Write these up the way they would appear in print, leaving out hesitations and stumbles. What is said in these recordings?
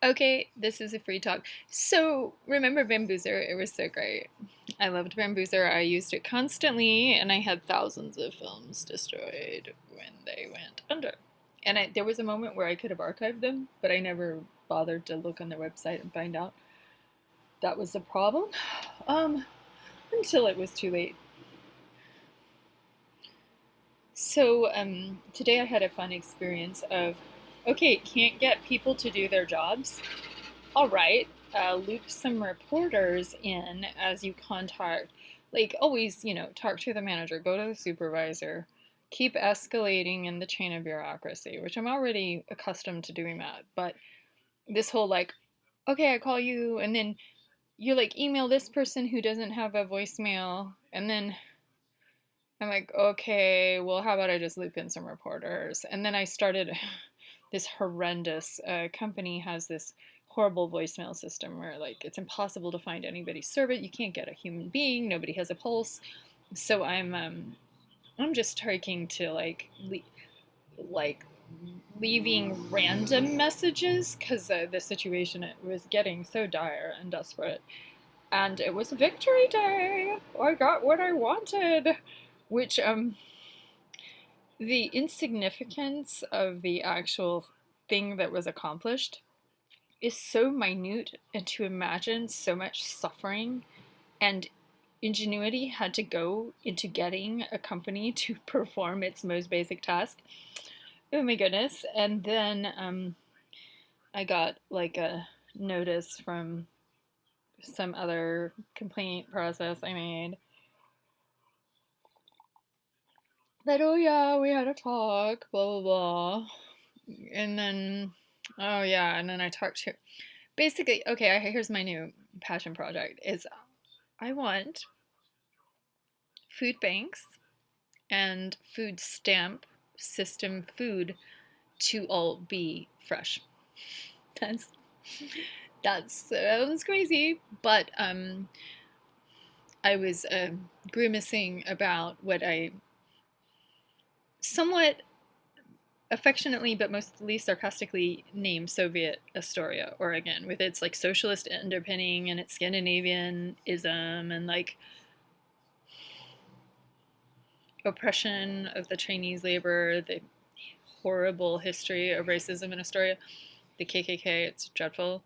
Okay, this is a free talk. So, remember Bamboozer? It was so great. I loved Bamboozer. I used it constantly, and I had thousands of films destroyed when they went under. And there was a moment where I could have archived them, but I never bothered to look on their website and find out that was the problem um, until it was too late. So, today I had a fun experience of okay, can't get people to do their jobs. All right, loop some reporters in as you contact, like always, talk to the manager, go to the supervisor, keep escalating in the chain of bureaucracy, which I'm already accustomed to doing that. But this whole like, okay, I call you, and then you like email this person who doesn't have a voicemail, and then I'm like, okay, well, how about I just loop in some reporters? And then I started this horrendous company has this horrible voicemail system where like it's impossible to find anybody serve it. You can't get a human being. Nobody has a pulse. So I'm just taking to like leaving random messages because the situation it was getting so dire and desperate. And it was Victory Day. I got what I wanted, which the insignificance of the actual thing that was accomplished is so minute, and to imagine so much suffering and ingenuity had to go into getting a company to perform its most basic task. Oh my goodness. And then I got like a notice from some other complaint process I made that, oh yeah, we had a talk, blah, blah, blah. And then, oh yeah, and then I talked to, basically, okay, here's my new passion project is I want food banks and food stamp system food to all be fresh. That's that sounds crazy, but I was grimacing about what I somewhat affectionately but mostly sarcastically named Soviet Astoria, Oregon, with its like socialist underpinning and its Scandinavianism and like oppression of the Chinese labor, the horrible history of racism in Astoria, the KKK. It's dreadful.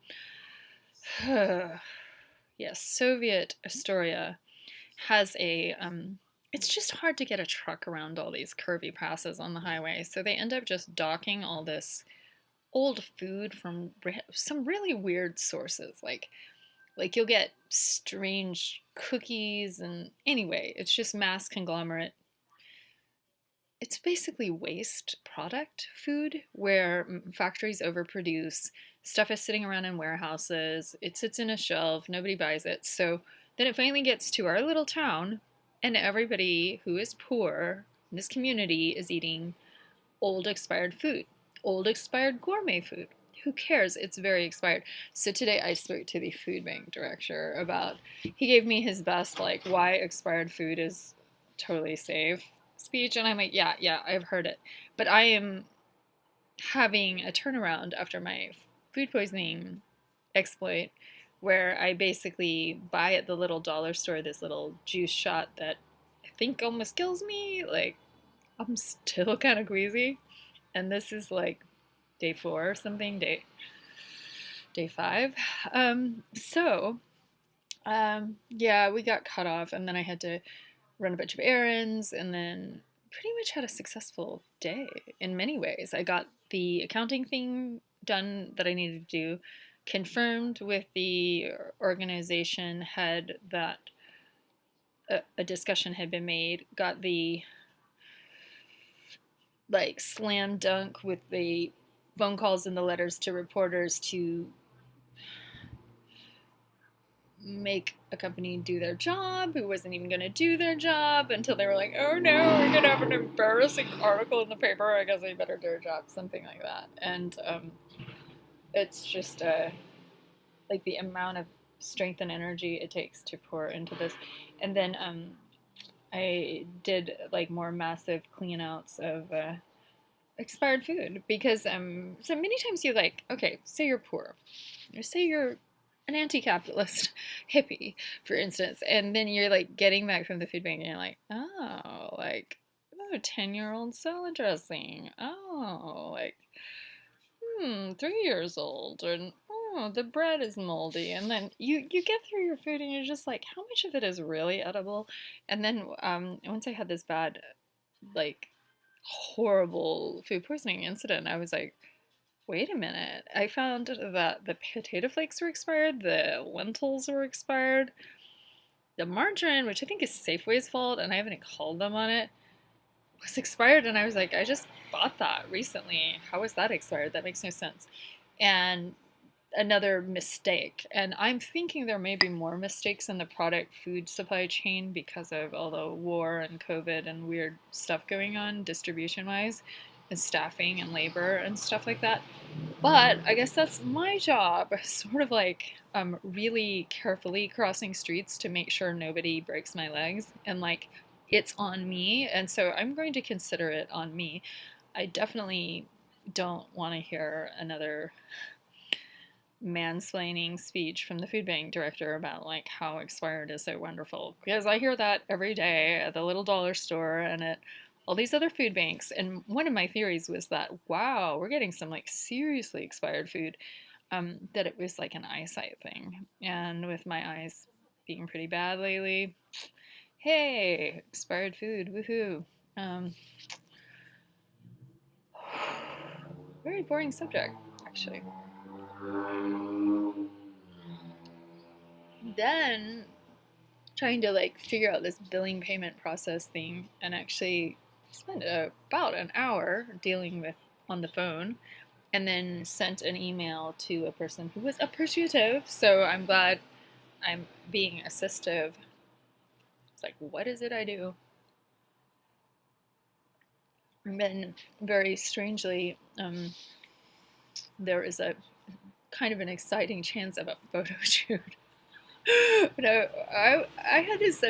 Yes, Soviet Astoria has a. It's just hard to get a truck around all these curvy passes on the highway, so they end up just docking all this old food from some really weird sources. Like you'll get strange cookies, and anyway, it's just mass conglomerate. It's basically waste product food where factories overproduce. Stuff is sitting around in warehouses. It sits in a shelf. Nobody buys it. So then it finally gets to our little town, and everybody who is poor in this community is eating old expired food, old expired gourmet food. Who cares? It's very expired. So today I spoke to the food bank director about, he gave me his best, like, why expired food is totally safe speech. And I'm like, yeah, yeah, I've heard it. But I am having a turnaround after my food poisoning exploit where I basically buy at the little dollar store this little juice shot that I think almost kills me. Like, I'm still kind of queasy. And this is like day four or something, day five. Yeah, we got cut off, and then I had to run a bunch of errands, and then pretty much had a successful day in many ways. I got the accounting thing done that I needed to do, confirmed with the organization head that a discussion had been made, got the like slam dunk with the phone calls and the letters to reporters to make a company do their job who wasn't even going to do their job until they were like, oh no, we're going to have an embarrassing article in the paper. I guess they better do their job, something like that. And it's just like the amount of strength and energy it takes to pour into this. And then I did like more massive clean outs of expired food because so many times you like, okay, say you're poor, or say you're an anti-capitalist hippie, for instance, and then you're like getting back from the food bank and you're like, oh, like, oh, 10-year-old salad dressing, oh, like, 3 years old, and oh, the bread is moldy, and then you get through your food and you're just like, how much of it is really edible? And then once I had this bad, like, horrible food poisoning incident, I was like, wait a minute. I found that the potato flakes were expired, the lentils were expired, the margarine, which I think is Safeway's fault, and I haven't called them on it, was expired. And I was like, I just bought that recently. How is that expired? That makes no sense. And another mistake. And I'm thinking there may be more mistakes in the product food supply chain because of all the war and COVID and weird stuff going on distribution wise, and staffing and labor and stuff like that. But I guess that's my job, sort of like really carefully crossing streets to make sure nobody breaks my legs, and like it's on me. And so I'm going to consider it on me. I definitely don't want to hear another mansplaining speech from the food bank director about like how expired is so wonderful, because I hear that every day at the little dollar store and at all these other food banks. And one of my theories was that, wow, we're getting some like seriously expired food, that it was like an eyesight thing, and with my eyes being pretty bad lately, hey, expired food, woohoo. um, Very boring subject, actually. Then trying to like figure out this billing payment process thing, and actually spent about an hour dealing with on the phone, and then sent an email to a person who was appreciative. So I'm glad I'm being assistive. It's like, what is it I do? And then very strangely, there is a kind of an exciting chance of a photo shoot. But I had this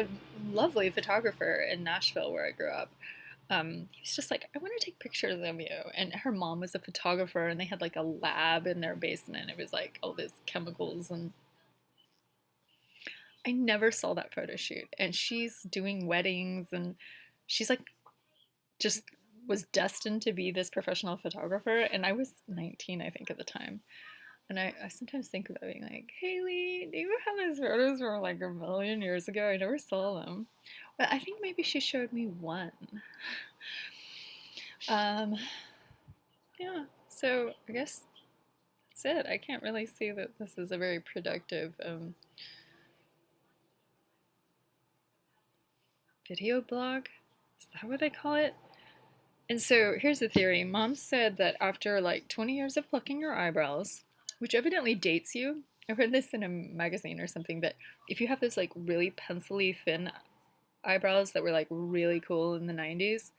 lovely photographer in Nashville where I grew up. He was just like, I want to take pictures of you. And her mom was a photographer, and they had like a lab in their basement. It was like all these chemicals, and I never saw that photo shoot. And she's doing weddings, and she's like, just was destined to be this professional photographer. And I was 19, I think, at the time. And I sometimes think about being like, Haley, do you have those photos from like a million years ago? I never saw them. But I think maybe she showed me one. Um, yeah, so I guess that's it. I can't really see that this is a very productive video blog. Is that what they call it? And so here's the theory. Mom said that after like 20 years of plucking your eyebrows, which evidently dates you, I read this in a magazine or something, that if you have those like really pencily thin eyebrows that were like really cool in the 90s,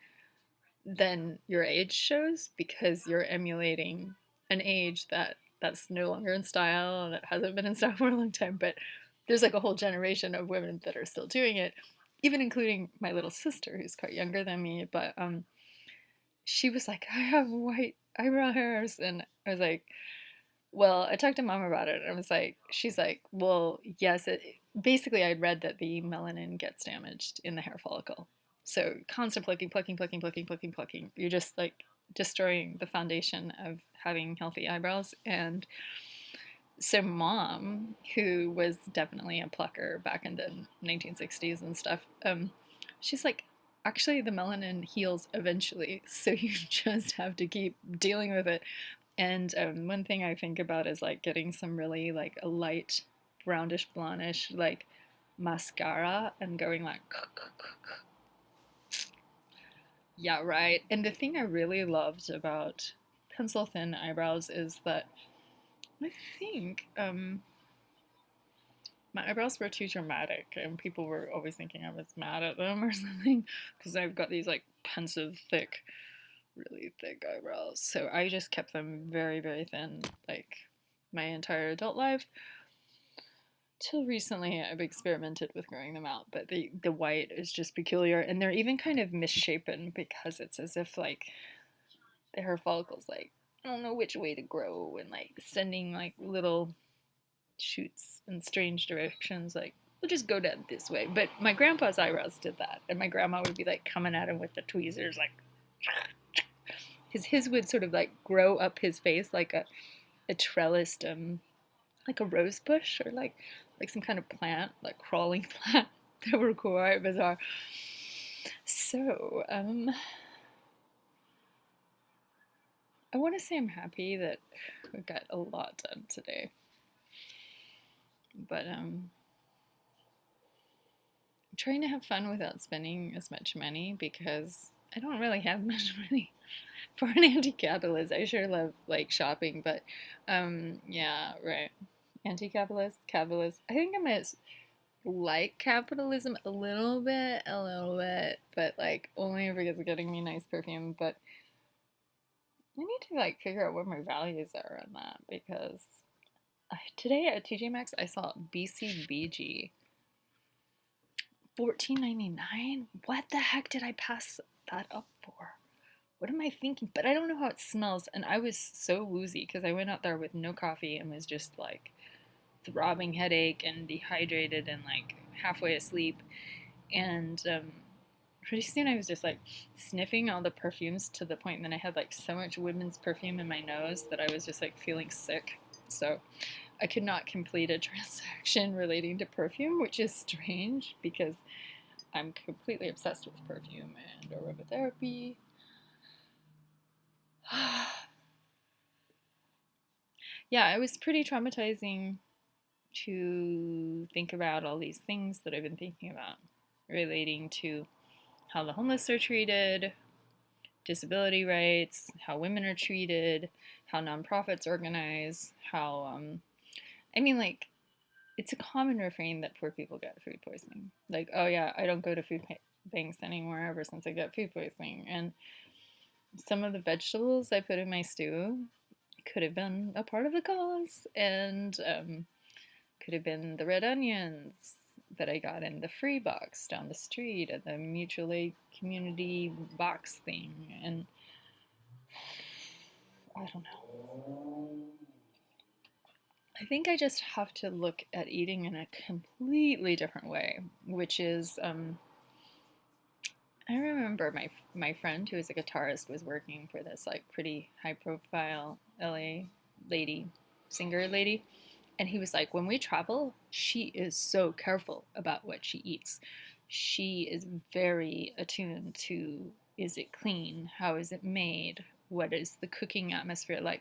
then your age shows because you're emulating an age that's no longer in style and it hasn't been in style for a long time. But there's like a whole generation of women that are still doing it, even including my little sister who's quite younger than me. But she was like, I have white eyebrow hairs, and I was like, well, I talked to mom about it, and I was like, she's like, well, yes, it basically I'd read that the melanin gets damaged in the hair follicle. So constant plucking, plucking, plucking, plucking, plucking, plucking. You're just like destroying the foundation of having healthy eyebrows. And so mom, who was definitely a plucker back in the 1960s and stuff, she's like, actually the melanin heals eventually, so you just have to keep dealing with it. And one thing I think about is like getting some really like a light brownish blondish like mascara and going like, yeah, right. And the thing I really loved about pencil thin eyebrows is that I think my eyebrows were too dramatic, and people were always thinking I was mad at them or something, because I've got these like pensive, thick, really thick eyebrows. So I just kept them very, very thin, like my entire adult life. Till recently, I've experimented with growing them out, but the white is just peculiar, and they're even kind of misshapen because it's as if like the hair follicles like I don't know which way to grow and like sending like little shoots in strange directions like we'll just go down this way. But my grandpa's eyebrows did that, and my grandma would be like coming at him with the tweezers like his would sort of like grow up his face like a trellised like a rose bush or like some kind of plant, like crawling plant. That were quite bizarre. So, I want to say I'm happy that we got a lot done today. But I'm trying to have fun without spending as much money because I don't really have much money for an anti-capitalist. I sure love like shopping, but yeah, right. Anti-capitalist, capitalist. I think I'm as like capitalism a little bit, but like only if it's getting me nice perfume. But I need to like figure out what my values are on that because today at TJ Maxx I saw BCBG 14.99. What the heck did I pass that up for? What am I thinking? But I don't know how it smells, and I was so woozy because I went out there with no coffee and was just like throbbing headache and dehydrated and like halfway asleep. And pretty soon I was just like sniffing all the perfumes to the point that I had like so much women's perfume in my nose that I was just like feeling sick. So I could not complete a transaction relating to perfume, which is strange because I'm completely obsessed with perfume and aromatherapy. Yeah, it was pretty traumatizing to think about all these things that I've been thinking about relating to how the homeless are treated, disability rights, how women are treated, how nonprofits organize, how, I mean, like, it's a common refrain that poor people get food poisoning. Like, oh yeah, I don't go to food banks anymore ever since I got food poisoning. And some of the vegetables I put in my stew could have been a part of the cause, and could have been the red onions that I got in the free box down the street at the mutual aid community box thing. And I don't know. I think I just have to look at eating in a completely different way, which is I remember my friend who is a guitarist was working for this like pretty high profile LA lady, singer lady, and he was like, when we travel, she is so careful about what she eats. She is very attuned to, is it clean? How is it made? What is the cooking atmosphere like?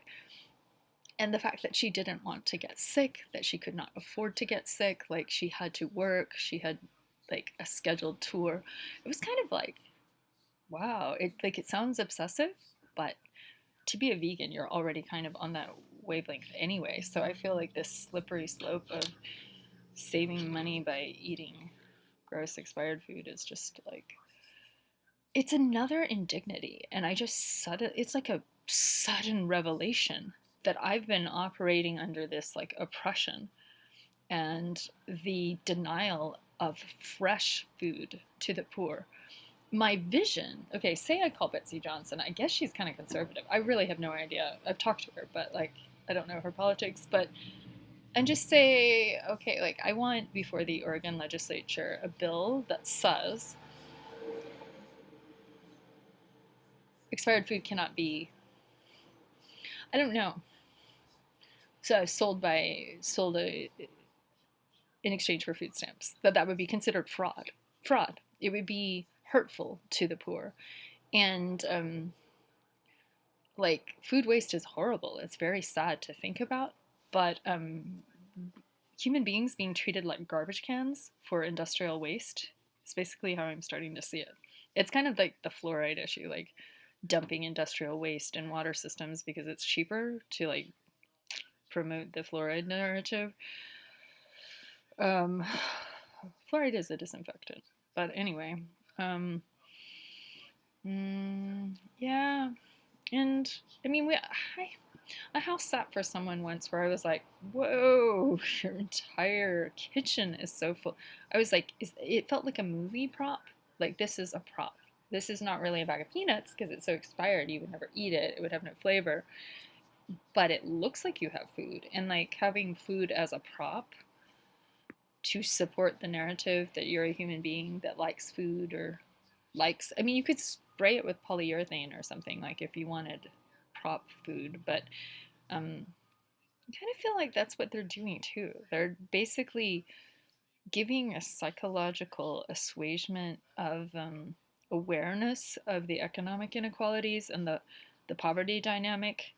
And the fact that she didn't want to get sick, that she could not afford to get sick, like she had to work, she had like a scheduled tour. It was kind of like, wow, it sounds obsessive, but to be a vegan, you're already kind of on that wavelength anyway. So I feel like this slippery slope of saving money by eating gross expired food is just like it's another indignity. And I just it's like a sudden revelation that I've been operating under this like oppression and the denial of fresh food to the poor. My vision, okay, say I call Betsy Johnson. I guess she's kind of conservative. I really have no idea. I've talked to her, but like I don't know her politics. But and just say, okay, like I want before the Oregon legislature a bill that says expired food cannot be, I don't know, so sold in exchange for food stamps. That would be considered fraud. Fraud. It would be hurtful to the poor, and like food waste is horrible. It's very sad to think about, but human beings being treated like garbage cans for industrial waste is basically how I'm starting to see it. It's kind of like the fluoride issue, like dumping industrial waste in water systems because it's cheaper to like promote the fluoride narrative. Um, Fluoride is a disinfectant, but anyway, yeah, and I mean, I house sat for someone once where I was like, "Whoa, your entire kitchen is so full." I was like, it felt like a movie prop. Like this is a prop. this is not really a bag of peanuts because it's so expired, you would never eat it, it would have no flavor, but it looks like you have food. And like having food as a prop to support the narrative that you're a human being that likes food or likes, I mean, you could spray it with polyurethane or something like if you wanted prop food, but I kind of feel like that's what they're doing too. They're basically giving a psychological assuagement of awareness of the economic inequalities and the poverty dynamic,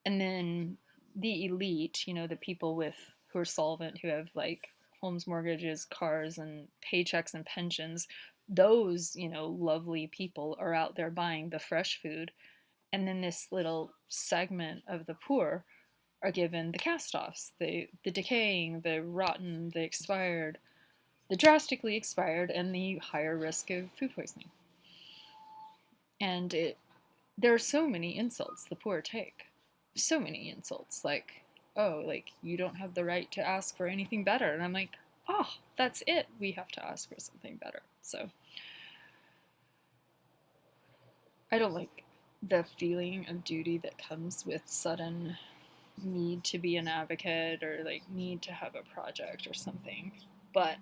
and then the elite, you know, the people with who are solvent, who have like homes, mortgages, cars, and paychecks and pensions. Those, you know, lovely people are out there buying the fresh food, and then this little segment of the poor are given the cast-offs, the decaying, the rotten, the expired, the drastically expired, and the higher risk of food poisoning. And there are so many insults the poor take. So many insults, like, oh, like, you don't have the right to ask for anything better. And I'm like, oh, that's it. We have to ask for something better. So I don't like the feeling of duty that comes with sudden need to be an advocate or like need to have a project or something. But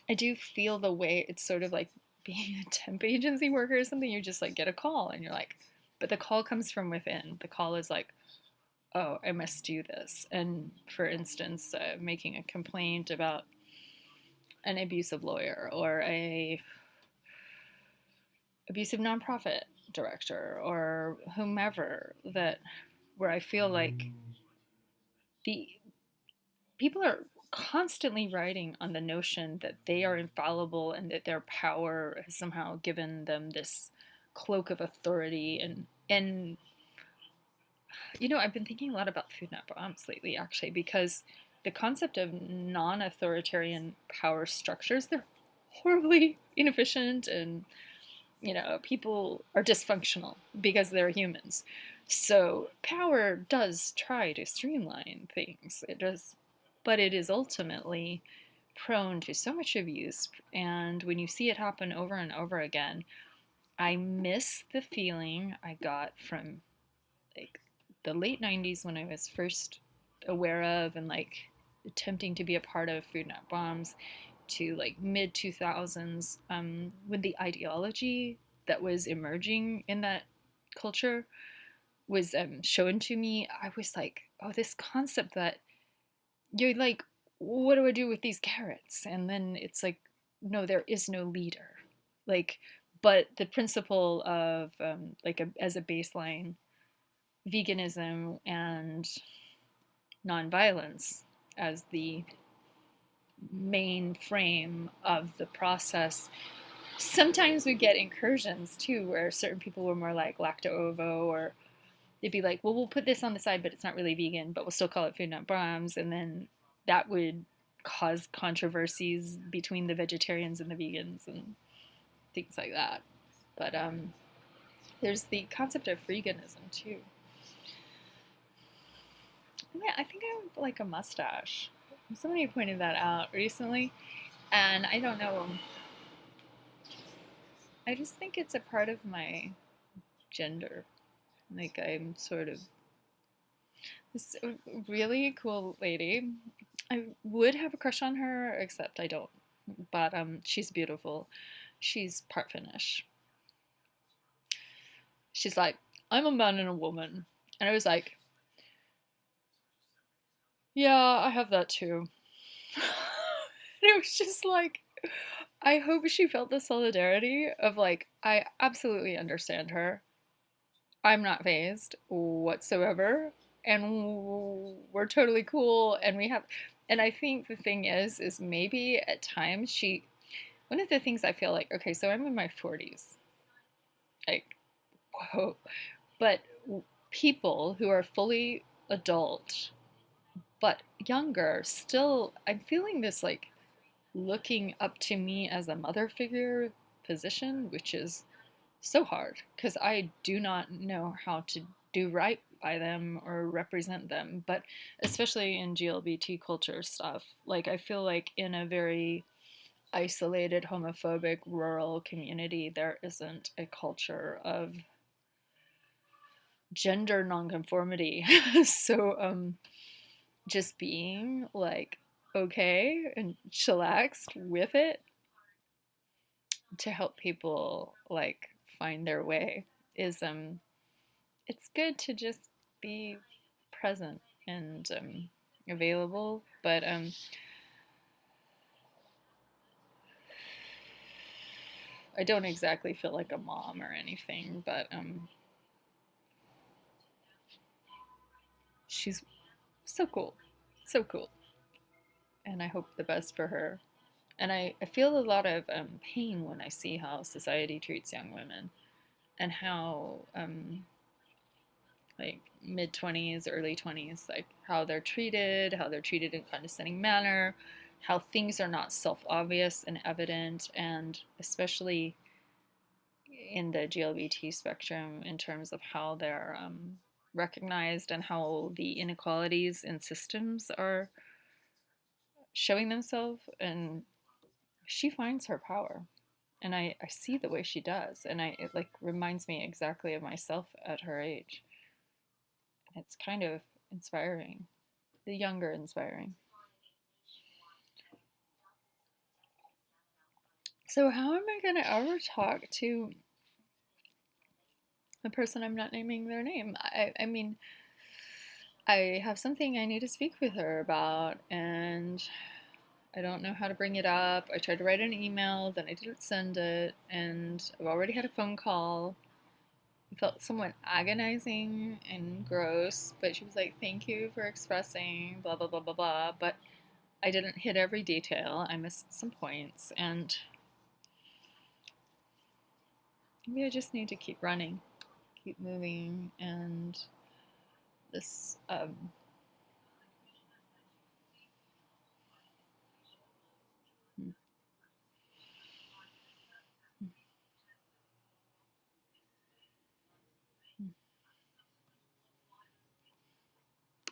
I do feel the way it's sort of like being a temp agency worker or something. You just like get a call and you're like, but the call comes from within. The call is like, oh, I must do this. And for instance, making a complaint about an abusive lawyer or a abusive nonprofit director or whomever, that where I feel like the people are constantly writing on the notion that they are infallible and that their power has somehow given them this cloak of authority. And you know, I've been thinking a lot about food not bombs lately, actually, because the concept of non-authoritarian power structures, they're horribly inefficient, and you know, people are dysfunctional because they're humans. So power does try to streamline things. It does, but it is ultimately prone to so much abuse. And when you see it happen over and over again, I miss the feeling I got from like the late 90s when I was first aware of and like attempting to be a part of Food Not Bombs, to like mid 2000s, when the ideology that was emerging in that culture was shown to me. I was like, oh, this concept that you're like, what do I do with these carrots? And then it's like, no, there is no leader. Like, but the principle of like as a baseline, veganism and nonviolence as the main frame of the process. Sometimes we get incursions too, where certain people were more like lacto-ovo, or they'd be like, well, we'll put this on the side, but it's not really vegan, but we'll still call it Food Not Bombs. And then that would cause controversies between the vegetarians and the vegans and things like that. But there's the concept of veganism too. Yeah, I think I would like a mustache. Somebody pointed that out recently, and I don't know. I just think it's a part of my gender. Like I'm sort of this really cool lady. I would have a crush on her, except I don't. But she's beautiful. She's part Finnish. She's like, I'm a man and a woman, and I was like, yeah, I have that too. And it was just like, I hope she felt the solidarity of like, I absolutely understand her. I'm not phased whatsoever, and we're totally cool. And we have, and I think the thing is maybe at times she, one of the things I feel like, okay, so I'm in my 40s, like, whoa, but people who are fully adult but younger, still, I'm feeling this like looking up to me as a mother figure position, which is so hard because I do not know how to do right by them or represent them. But especially in GLBT culture stuff, like I feel like in a very isolated, homophobic, rural community, there isn't a culture of gender nonconformity. So, just being like okay and chillaxed with it to help people like find their way is it's good to just be present and available, but I don't exactly feel like a mom or anything, but she's so cool, so cool, and I hope the best for her. And I feel a lot of pain when I see how society treats young women and how like mid 20s, early 20s, like how they're treated in a condescending manner, how things are not self obvious and evident, and especially in the GLBT spectrum in terms of how they're recognized and how the inequalities in systems are showing themselves. And she finds her power. And I see the way she does. And it like reminds me exactly of myself at her age. And it's kind of inspiring. The younger inspiring. So how am I gonna ever talk to a person I'm not naming their name? I mean, I have something I need to speak with her about, and I don't know how to bring it up. I tried to write an email, then I didn't send it, and I've already had a phone call. It felt somewhat agonizing and gross, but she was like, "Thank you for expressing, blah, blah, blah, blah, blah." But I didn't hit every detail. I missed some points, and maybe I just need to keep running, keep moving, and this,